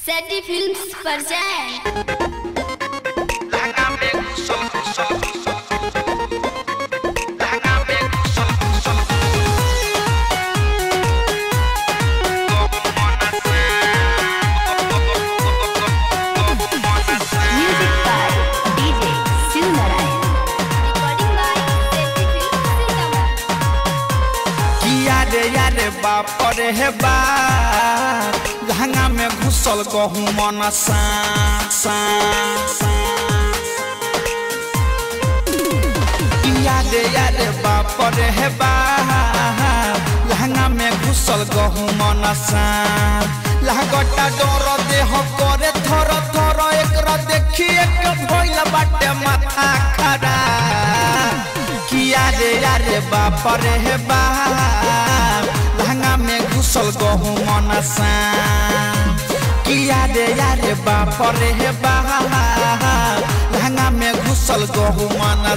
सेटी films present बापर हे बा लहंगा में घुसल गहूँ मन याद बापर हे बा लहंगा में घुसल गहूँ मन लहगटा डर देह करे थर थर एक देखिए भइल बाटे माथा खराब किया रे बापर हे बा लहंगा में घुसल गहूँ मन किया रे बापर हे बा लहंगा में घुसल गहूँ मन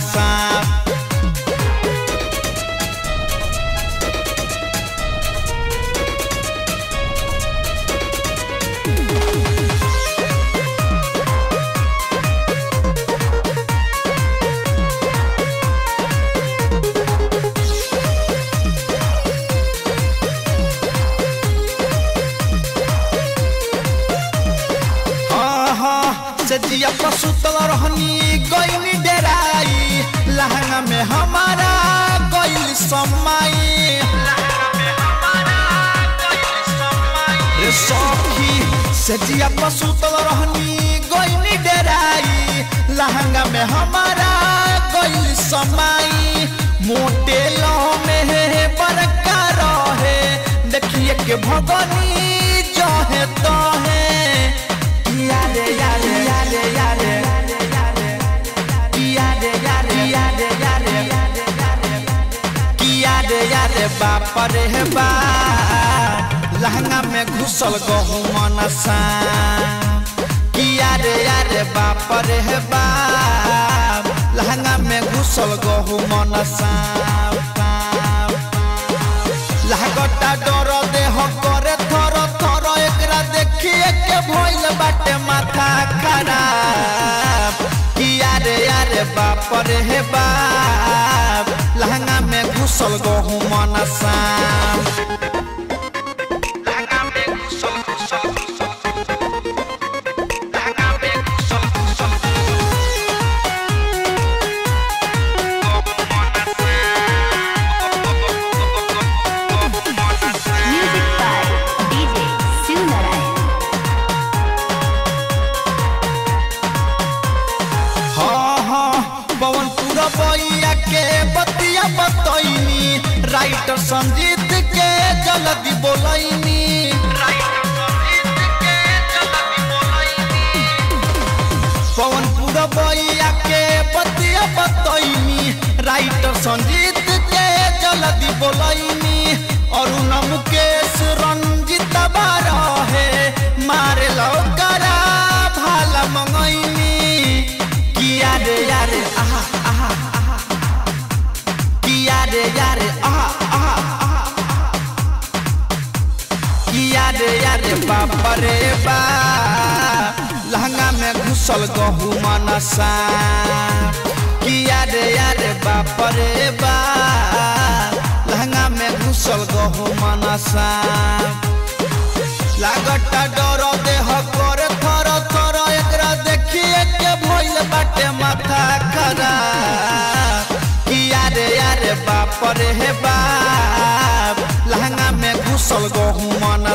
सजिया पसुतल रहनी गईनी डेराई लहंगा में हमारा गईल समाई रे सखी सजिया पसुतल रहनी गईनी डेराई लहंगा में हमारा गईल समाई मोटे लह में बरका रहे देखिए के भगनी जहे तहे बापर हे बा लहंगा में घुसल गहूँ मन किया रे बापर हे बा लहंगा में घुसल गहूँ मन लहगटा डर देह करे थर थर एकरा देखिए के भइल बाटे माथा खराब किया रे बापर हे बा लहंगा में घुसल गहूँ मन बइया के बतिया बतैनी राइटर संजीत के जल्दी बोलैनी पवनपुर बइया के बतिया बतैनी राइटर संजीत के जल्दी बोलैनी अरुण मुकेश रंजित बारा है मारे लौकरा भाला मंगैनी किया रे आहा यारे बापर हे बा लहंगा में घुसल गहूँ मन किया रे बापर हे बा लहंगा में घुसल गहूँ मन लागटा डर देह करे थर थर एकरा देखिए के भइल बाटे माथा खराब किया रे बापर हे बा लहंगा में घुसल गहूँ मन